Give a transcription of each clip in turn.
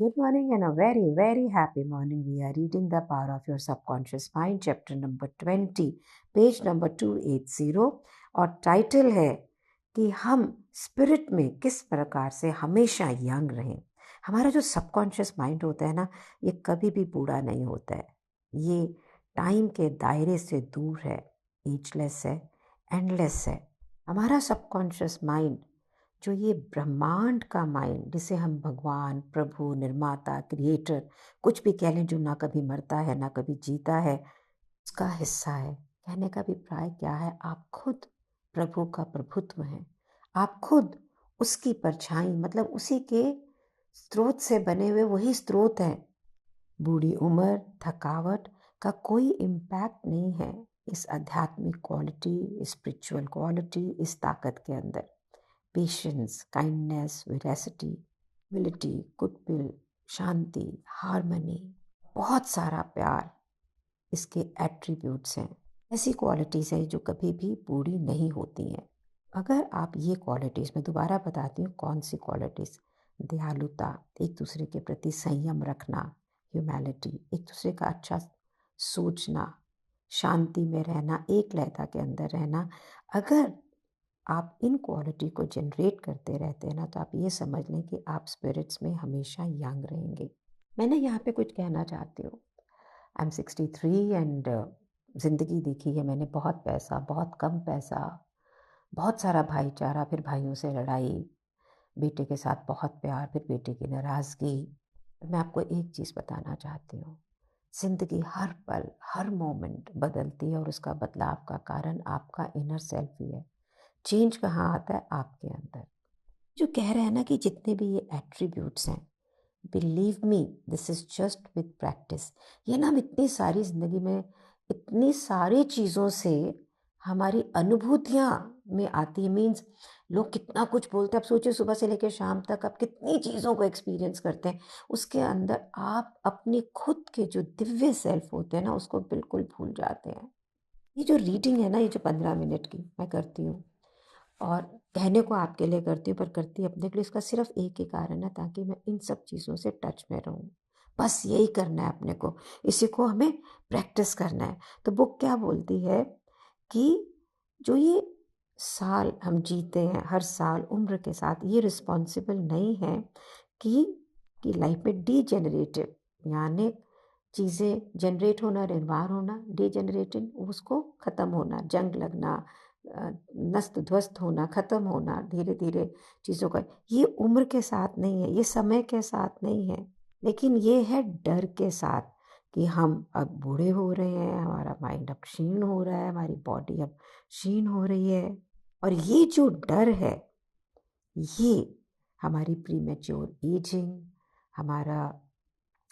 Good morning and a very, very happy morning. We are reading The Power of Your Subconscious Mind, chapter number 20, page number 280 और title है कि हम spirit में किस प्रकार से हमेशा यंग रहें। हमारा जो सबकॉन्शियस माइंड होता है ना, ये कभी भी बूढ़ा नहीं होता है। ये टाइम के दायरे से दूर है, एजलेस है, एंडलेस है। हमारा सबकॉन्शियस माइंड जो ये ब्रह्मांड का माइंड, जिसे हम भगवान, प्रभु, निर्माता, क्रिएटर कुछ भी कह लें, जो ना कभी मरता है ना कभी जीता है, उसका हिस्सा है। कहने का अभिप्राय क्या है? आप खुद प्रभु का प्रभुत्व हैं। आप खुद उसकी परछाई, मतलब उसी के स्रोत से बने हुए वही स्रोत हैं। बूढ़ी उम्र, थकावट का कोई इम्पैक्ट नहीं है इस आध्यात्मिक क्वालिटी, स्पिरिचुअल क्वालिटी, इस ताकत के अंदर। पेशेंस, काइंडनेस, वेरासिटी, विलिटी, गुडविल, शांति, हार्मनी, बहुत सारा प्यार इसके एट्रीब्यूट्स हैं। ऐसी क्वालिटीज़ हैं जो कभी भी बूढ़ी नहीं होती हैं। अगर आप ये क्वालिटीज़, मैं दोबारा बताती हूँ कौन सी क्वालिटीज़: दयालुता, एक दूसरे के प्रति संयम रखना, ह्यूमैनिटी, एक दूसरे का अच्छा सोचना, शांति में रहना, एक लयता के अंदर रहना। अगर आप इन क्वालिटी को जनरेट करते रहते हैं ना, तो आप ये समझ लें कि आप स्पिरिट्स में हमेशा यंग रहेंगे। मैंने यहाँ पे कुछ कहना चाहती हूँ। आई एम 63 एंड ज़िंदगी देखी है मैंने। बहुत पैसा, बहुत कम पैसा, बहुत सारा भाईचारा, फिर भाइयों से लड़ाई, बेटे के साथ बहुत प्यार, फिर बेटे की नाराज़गी। मैं आपको एक चीज़ बताना चाहती हूँ, ज़िंदगी हर पल, हर मोमेंट बदलती है और उसका बदलाव का कारण आपका इनर सेल्फ ही है। चेंज कहाँ आता है? आपके अंदर। जो कह रहे हैं ना कि जितने भी ये एट्रीब्यूट्स हैं, believe me, this is just with practice. ये ना, हम इतनी सारी ज़िंदगी में इतनी सारी चीज़ों से हमारी अनुभूतियाँ में आती है। मीन्स लोग कितना कुछ बोलते हैं। आप सोचिए, सुबह से लेकर शाम तक आप कितनी चीज़ों को एक्सपीरियंस करते हैं। उसके अंदर आप अपने खुद के जो दिव्य सेल्फ होते हैं ना, उसको बिल्कुल भूल जाते हैं। ये जो रीडिंग है ना, ये जो 15 मिनट की मैं करती हूँ, और कहने को आपके लिए करती हूँ पर करती अपने के लिए, इसका सिर्फ एक ही कारण है, ताकि मैं इन सब चीज़ों से टच में रहूँ। बस यही करना है अपने को, इसी को हमें प्रैक्टिस करना है। तो बुक क्या बोलती है कि जो ये साल हम जीते हैं, हर साल उम्र के साथ, ये रिस्पॉन्सिबल नहीं है कि लाइफ में डीजेनरेटिव, यानी चीज़ें जनरेट होना, निर्माण होना, डीजेनरेटिंग, उसको ख़त्म होना, जंग लगना, नस्त ध्वस्त होना, ख़त्म होना, धीरे धीरे चीज़ों का, ये उम्र के साथ नहीं है, ये समय के साथ नहीं है, लेकिन ये है डर के साथ कि हम अब बूढ़े हो रहे हैं, हमारा माइंड अब क्षीण हो रहा है, हमारी बॉडी अब क्षीण हो रही है। और ये जो डर है, ये हमारी प्रीमेच्योर एजिंग, हमारा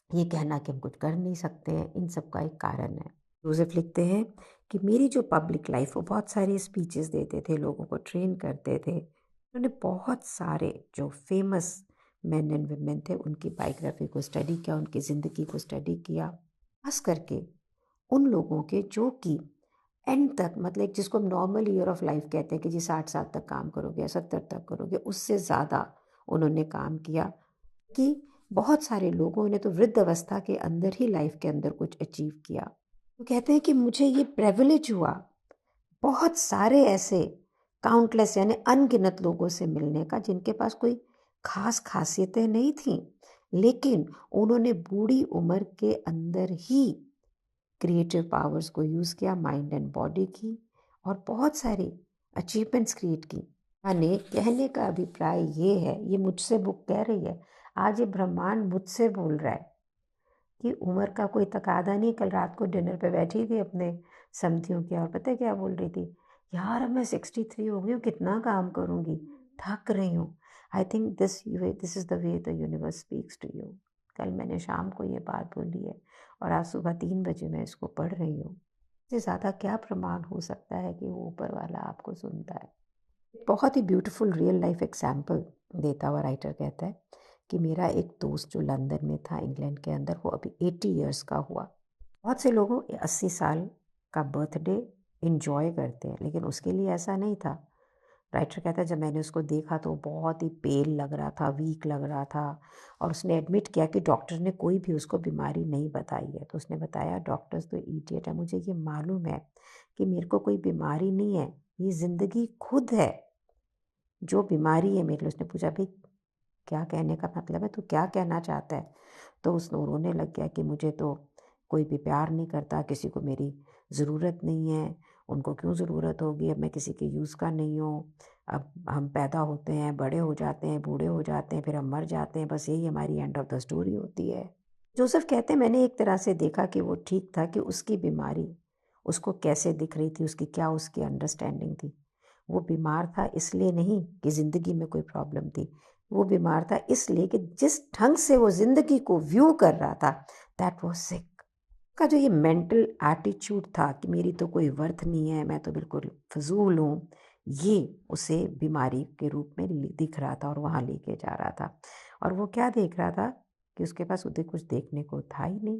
ये कहना कि हम कुछ कर नहीं सकते हैं, इन सब का एक कारण है। जोसेफ लिखते हैं कि मेरी जो पब्लिक लाइफ, वो बहुत सारी स्पीचेस देते थे, लोगों को ट्रेन करते थे। उन्होंने बहुत सारे जो फेमस मेन एंड वुमेन थे, उनकी बायोग्राफी को स्टडी किया, उनकी ज़िंदगी को स्टडी किया, खास करके उन लोगों के जो कि एंड तक, मतलब जिसको हम नॉर्मल ईयर ऑफ लाइफ कहते हैं कि जी 60 साल तक काम करोगे या 70 तक करोगे, उससे ज़्यादा उन्होंने काम किया। कि बहुत सारे लोगों ने तो वृद्ध अवस्था के अंदर ही लाइफ के अंदर कुछ अचीव किया। तो कहते हैं कि मुझे ये प्रिविलेज हुआ बहुत सारे ऐसे काउंटलेस, यानी अनगिनत लोगों से मिलने का, जिनके पास कोई खास खासियतें नहीं थीं, लेकिन उन्होंने बूढ़ी उम्र के अंदर ही क्रिएटिव पावर्स को यूज़ किया, माइंड एंड बॉडी की, और बहुत सारी अचीवमेंट्स क्रिएट की। यानी कहने का अभिप्राय ये है, ये मुझसे बुक कह रही है, आज ये ब्रह्मांड मुझसे बोल रहा है कि उम्र का कोई तकादा नहीं। कल रात को डिनर पे बैठी थी अपने समधियों के, और पता है क्या बोल रही थी? यार अब मैं 63 हो गई हूँ, कितना काम करूँगी, थक रही हूँ। I think this is the way the universe speaks to you. कल मैंने शाम को ये बात बोली है और आज सुबह 3 बजे मैं इसको पढ़ रही हूँ। इससे ज़्यादा क्या प्रमाण हो सकता है कि वो ऊपर वाला आपको सुनता है। बहुत ही ब्यूटीफुल रियल लाइफ एग्जाम्पल देता हुआ राइटर कहता है कि मेरा एक दोस्त जो लंदन में था, इंग्लैंड के अंदर, वो अभी 80 ईयर्स का हुआ। बहुत से लोगों 80 साल का बर्थडे इंजॉय करते हैं, लेकिन उसके लिए ऐसा नहीं था। राइटर कहता है जब मैंने उसको देखा तो बहुत ही पेल लग रहा था, वीक लग रहा था, और उसने एडमिट किया कि डॉक्टर ने कोई भी उसको बीमारी नहीं बताई है। तो उसने बताया डॉक्टर्स तो इडियट है, मुझे ये मालूम है कि मेरे को कोई बीमारी नहीं है, ये ज़िंदगी खुद है जो बीमारी है मेरे लिए। उसने पूछा भाई क्या कहने का मतलब है, तू क्या कहना चाहता है? तो उसने रोने लग गया कि मुझे तो कोई भी प्यार नहीं करता, किसी को मेरी ज़रूरत नहीं है, उनको क्यों ज़रूरत होगी, अब मैं किसी के यूज़ का नहीं हूँ। अब हम पैदा होते हैं, बड़े हो जाते हैं, बूढ़े हो जाते हैं, फिर हम मर जाते हैं, बस यही हमारी एंड ऑफ द स्टोरी होती है। जोसेफ कहते हैं मैंने एक तरह से देखा कि वो ठीक था कि उसकी बीमारी उसको कैसे दिख रही थी, उसकी क्या उसकी अंडरस्टैंडिंग थी। वो बीमार था इसलिए नहीं कि ज़िंदगी में कोई प्रॉब्लम थी, वो बीमार था इसलिए कि जिस ढंग से वो ज़िंदगी को व्यू कर रहा था, दैट वाज सिक। का जो ये मेंटल एटीट्यूड था कि मेरी तो कोई वर्थ नहीं है, मैं तो बिल्कुल फजूल हूँ, ये उसे बीमारी के रूप में दिख रहा था और वहाँ लेके जा रहा था। और वो क्या देख रहा था कि उसके पास उसे कुछ देखने को था ही नहीं।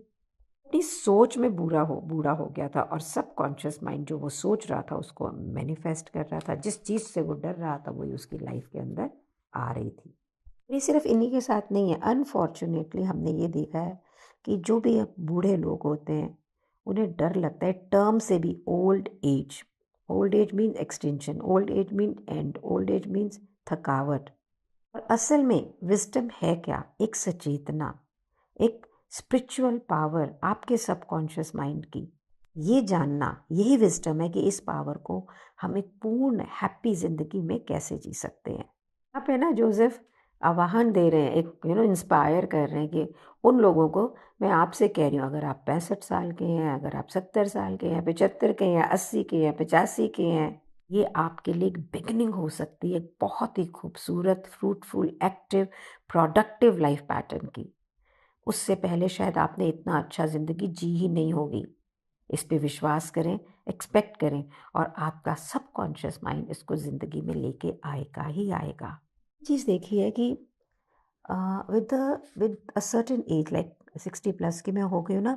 अपनी सोच में बूढ़ा हो गया था, और सबकॉन्शियस माइंड जो वो सोच रहा था उसको मैनिफेस्ट कर रहा था। जिस चीज़ से वो डर रहा था वही उसकी लाइफ के अंदर आ रही थी। ये सिर्फ इन्हीं के साथ नहीं है, अनफॉर्चुनेटली हमने ये देखा है कि जो भी अब बूढ़े लोग होते हैं उन्हें डर लगता है टर्म से भी, old age. Old age means extension, old age mean and, old age means थकावट। और असल में विजडम है क्या? एक सचेतना, एक स्पिरिचुअल पावर आपके सबकॉन्शियस माइंड की। ये जानना, यही विजडम है कि इस पावर को हम एक पूर्ण हैप्पी जिंदगी में कैसे जी सकते हैं। आप है ना जोसेफ आह्वान दे रहे हैं, एक इंस्पायर कर रहे हैं कि उन लोगों को, मैं आपसे कह रही हूँ, अगर आप 65 साल के हैं, अगर आप 70 साल के हैं, 75 के हैं, 80 के हैं, 85 के हैं, ये आपके लिए एक बिगनिंग हो सकती है एक बहुत ही खूबसूरत, fruitful, active, productive life pattern की। उससे पहले शायद आपने इतना अच्छा ज़िंदगी जी ही नहीं होगी। इस पे विश्वास करें, एक्सपेक्ट करें, और आपका सबकॉन्शियस माइंड इसको ज़िंदगी में लेके आएगा ही आएगा। चीज़ देखी है कि with a certain age, like 60+ की मैं हो गई हूँ ना,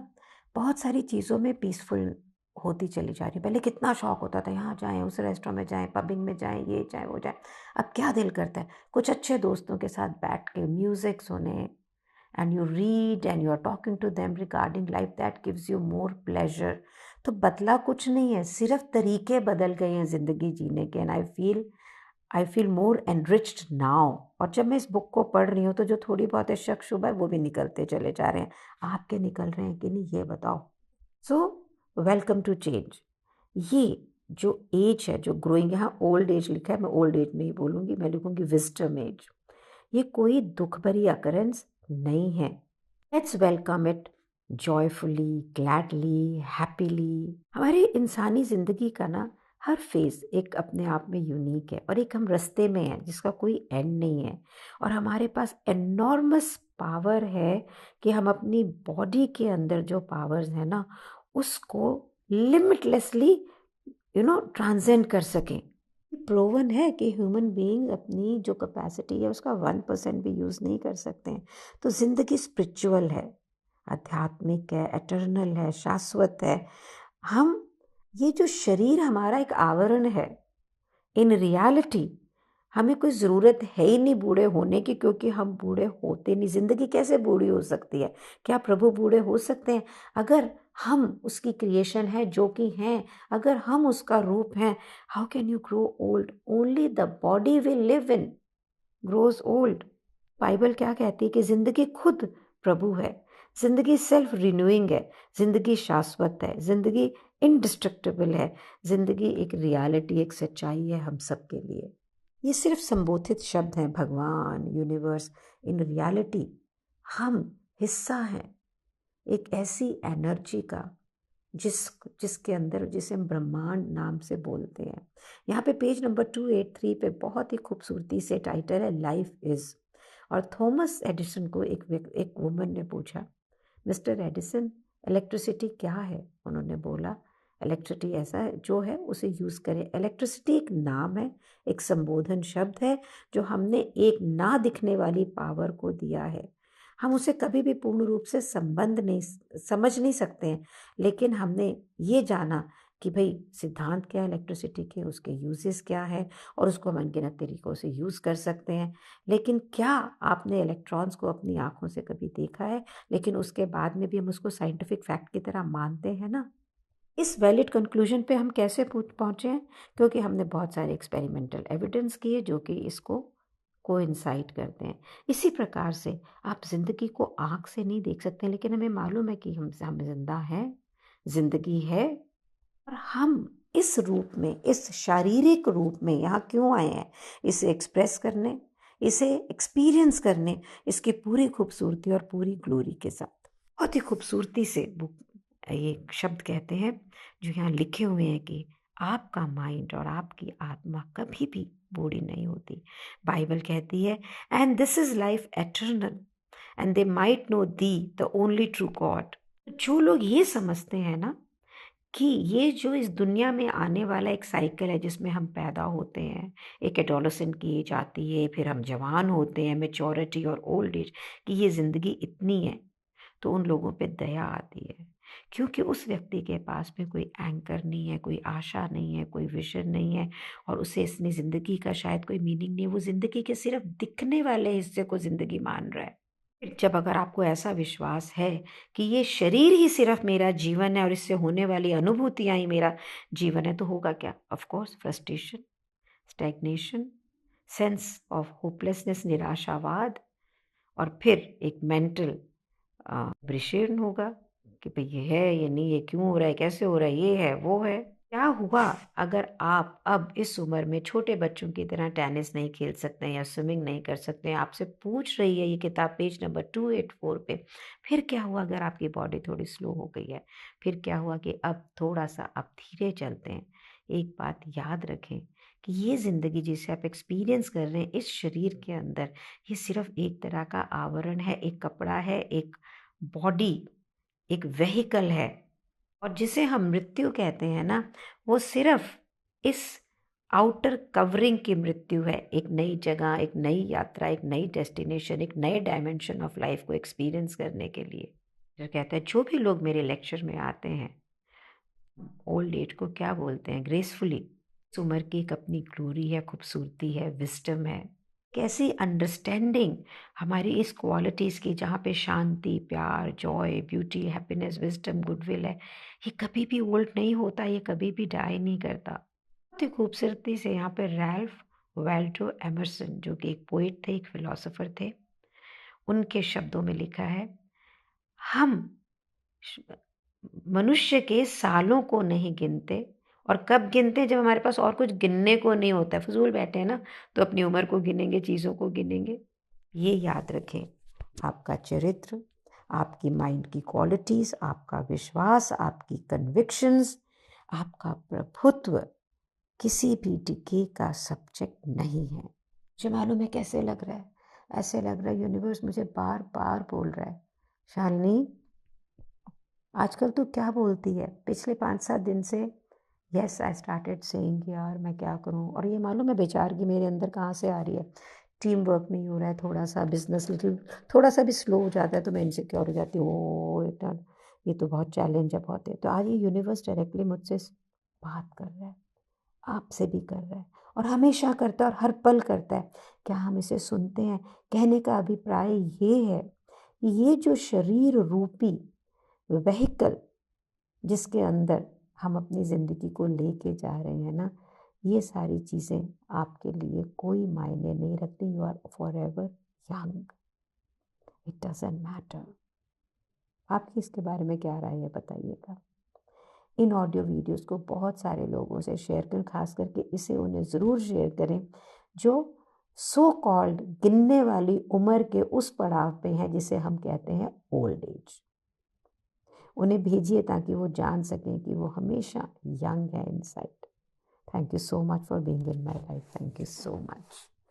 बहुत सारी चीज़ों में पीसफुल होती चली जा रही हूँ। पहले कितना शौक होता था, यहाँ जाएँ, उस रेस्टोरेंट में जाएँ, पबिंग में जाएँ, ये जाएँ, वो जाएँ। अब क्या दिल करता है कुछ अच्छे दोस्तों के साथ बैठ के म्यूज़िक सुने, and you read and you are talking to them regarding life, that gives you more pleasure. तो बदला कुछ नहीं है, सिर्फ तरीके बदल गए हैं ज़िंदगी जीने के। And I feel more enriched now. और जब मैं इस बुक को पढ़ रही हूँ तो जो थोड़ी बहुत शक शुबा है वो भी निकलते चले जा रहे हैं। आपके निकल रहे हैं कि नहीं, ये बताओ। So welcome to change. ये जो एज है, जो ग्रोइंग, यहाँ ओल्ड एज लिखा है, मैं ओल्ड एज नहीं बोलूँगी, मैं लिखूँगी विजडम एज। ये कोई दुख भरी अकरेंस नहीं है। Let's welcome it joyfully, gladly, happily. हमारी इंसानी ज़िंदगी का ना हर फेज़ एक अपने आप में यूनिक है, और एक हम रास्ते में हैं जिसका कोई एंड नहीं है। और हमारे पास एनॉर्मस पावर है कि हम अपनी बॉडी के अंदर जो पावर्स हैं ना उसको लिमिटलेसली ट्रांसेंड कर सकें। प्रूवन है कि ह्यूमन बीइंग अपनी जो कैपेसिटी है उसका 1% भी यूज़ नहीं कर सकते हैं। तो ज़िंदगी स्पिरिचुअल है, आध्यात्मिक है, एटर्नल है, शाश्वत है। हम, ये जो शरीर हमारा एक आवरण है, इन रियलिटी हमें कोई ज़रूरत है ही नहीं बूढ़े होने की, क्योंकि हम बूढ़े होते नहीं। ज़िंदगी कैसे बूढ़ी हो सकती है? क्या प्रभु बूढ़े हो सकते हैं? अगर हम उसकी क्रिएशन है जो कि हैं, अगर हम उसका रूप हैं, how can you grow old? Only the body will live in grows old. Bible क्या कहती है कि ज़िंदगी खुद प्रभु है, ज़िंदगी सेल्फ रिन्यूइंग है, ज़िंदगी शाश्वत है, ज़िंदगी इंडिस्ट्रक्टिबल है, ज़िंदगी एक रियलिटी, एक सच्चाई है हम सब के लिए। ये सिर्फ संबोधित शब्द हैं, भगवान, यूनिवर्स। इन रियलिटी हम हिस्सा हैं एक ऐसी एनर्जी का जिसके अंदर, जिसे हम ब्रह्मांड नाम से बोलते हैं। यहाँ पे पेज नंबर 283 पे बहुत ही खूबसूरती से टाइटल है लाइफ इज। और थॉमस एडिसन को एक वुमन ने पूछा, मिस्टर एडिसन, इलेक्ट्रिसिटी क्या है? उन्होंने बोला इलेक्ट्रिसिटी ऐसा है जो है उसे यूज़ करें। इलेक्ट्रिसिटी एक नाम है, एक संबोधन शब्द है जो हमने एक ना दिखने वाली पावर को दिया है। हम उसे कभी भी पूर्ण रूप से समझ नहीं सकते हैं, लेकिन हमने ये जाना कि भाई सिद्धांत क्या है इलेक्ट्रिसिटी के, उसके यूजेस क्या है, और उसको हम अनगिनत तरीक़ों से यूज़ कर सकते हैं। लेकिन क्या आपने इलेक्ट्रॉन्स को अपनी आँखों से कभी देखा है? लेकिन उसके बाद में भी हम उसको साइंटिफिक फैक्ट की तरह मानते हैं ना। इस वैलिड कंक्लूजन पे हम कैसे पहुँचे हैं? क्योंकि हमने बहुत सारे एक्सपेरिमेंटल एविडेंस किए जो कि इसको कोइंसाइड करते हैं। इसी प्रकार से आप ज़िंदगी को आँख से नहीं देख सकते, लेकिन हमें मालूम है कि हम ज़िंदा हैं, ज़िंदगी है, और हम इस रूप में, इस शारीरिक रूप में यहाँ क्यों आए हैं? इसे एक्सप्रेस करने, इसे एक्सपीरियंस करने, इसकी पूरी खूबसूरती और पूरी ग्लोरी के साथ। बहुत ही खूबसूरती से बुक ये शब्द कहते हैं जो यहाँ लिखे हुए हैं कि आपका माइंड और आपकी आत्मा कभी भी बूढ़ी नहीं होती। बाइबल कहती है, and this is life eternal and they might know the the only true God. जो लोग ये समझते हैं ना कि ये जो इस दुनिया में आने वाला एक साइकिल है जिसमें हम पैदा होते हैं, एक एडोलेसेंट की एज आती है, फिर हम जवान होते हैं, मैच्योरिटी और ओल्ड एज, कि ये ज़िंदगी इतनी है, तो उन लोगों पे दया आती है। क्योंकि उस व्यक्ति के पास में कोई एंकर नहीं है, कोई आशा नहीं है, कोई विजन नहीं है, और उसे अपनी ज़िंदगी का शायद कोई मीनिंग नहीं है। वो ज़िंदगी के सिर्फ दिखने वाले हिस्से को ज़िंदगी मान रहा है। फिर जब अगर आपको ऐसा विश्वास है कि ये शरीर ही सिर्फ मेरा जीवन है और इससे होने वाली अनुभूतियाँ ही मेरा जीवन है, तो होगा क्या? Of course frustration, stagnation, sense of hopelessness, निराशावाद, और फिर एक मेंटल डिप्रेशन होगा कि भाई ये है, ये नहीं, ये क्यों हो रहा है, कैसे हो रहा है, ये है, वो है। क्या हुआ अगर आप अब इस उम्र में छोटे बच्चों की तरह टेनिस नहीं खेल सकते हैं या स्विमिंग नहीं कर सकते हैं? आपसे पूछ रही है ये किताब पेज नंबर 284 पे। फिर क्या हुआ अगर आपकी बॉडी थोड़ी स्लो हो गई है? फिर क्या हुआ कि अब थोड़ा सा आप धीरे चलते हैं? एक बात याद रखें कि ये ज़िंदगी जिसे आप एक्सपीरियंस कर रहे हैं इस शरीर के अंदर, ये सिर्फ एक तरह का आवरण है, एक कपड़ा है, एक बॉडी, एक वेहिकल है। और जिसे हम मृत्यु कहते हैं ना, वो सिर्फ इस आउटर कवरिंग की मृत्यु है। एक नई जगह, एक नई यात्रा, एक नई डेस्टिनेशन, एक नए डायमेंशन ऑफ लाइफ को एक्सपीरियंस करने के लिए। जो कहते हैं, जो भी लोग मेरे लेक्चर में आते हैं, ओल्ड एज को क्या बोलते हैं? ग्रेसफुली। इस उम्र की एक अपनी ग्लोरी है, खूबसूरती है, विस्डम है, कैसी अंडरस्टैंडिंग हमारी इस क्वालिटीज़ की, जहाँ पे शांति, प्यार, Joy, beauty, happiness, wisdom, goodwill है। ये कभी भी ओल्ड नहीं होता, ये कभी भी डाई नहीं करता। बहुत ही खूबसूरती से यहाँ पे रैल्फ वाल्डो एमर्सन, जो कि एक पोइट थे, एक फिलोसोफर थे, उनके शब्दों में लिखा है, हम मनुष्य के सालों को नहीं गिनते, और कब गिनते हैं? जब हमारे पास और कुछ गिनने को नहीं होता है, फजूल बैठे हैं ना, तो अपनी उम्र को गिनेंगे, चीज़ों को गिनेंगे। ये याद रखें, आपका चरित्र, आपकी माइंड की क्वालिटीज़, आपका विश्वास, आपकी कन्विक्शंस, आपका प्रभुत्व किसी भी डिग्री का सब्जेक्ट नहीं है। मुझे मालूम है कैसे लग रहा है, ऐसे लग रहा है यूनिवर्स मुझे बार बार बोल रहा है, शालिनी आजकल तू क्या बोलती है? पिछले 5-7 दिन से यस आई स्टार्टेड सेइंग यार मैं क्या करूं, और ये मालूम है बेचार की मेरे अंदर कहाँ से आ रही है। टीम वर्क नहीं हो रहा है, थोड़ा सा बिजनेस लिटिल थोड़ा सा भी स्लो हो जाता है तो मैं इनसिक्योर हो जाती हूँ, ओ इतना ये तो बहुत चैलेंज है, बहुत है। तो आज ये यूनिवर्स डायरेक्टली मुझसे बात कर रहा है, आपसे भी कर रहा है, और हमेशा करता है और हर पल करता है। क्या हम इसे सुनते हैं? कहने का अभिप्राय ये है कि ये जो शरीर रूपी व्हीकल जिसके अंदर हम अपनी ज़िंदगी को लेके जा रहे हैं ना, ये सारी चीज़ें आपके लिए कोई मायने नहीं रखती। You are forever young, it doesn't matter. आपकी इसके बारे में क्या राय है बताइएगा। इन ऑडियो वीडियोस को बहुत सारे लोगों से शेयर करें, खास करके इसे उन्हें ज़रूर शेयर करें जो सो कॉल्ड गिनने वाली उम्र के उस पड़ाव पे हैं जिसे हम कहते हैं ओल्ड एज। उन्हें भेजिए ताकि वो जान सकें कि वो हमेशा यंग है inside. Thank you so much for being in my life. Thank you so much.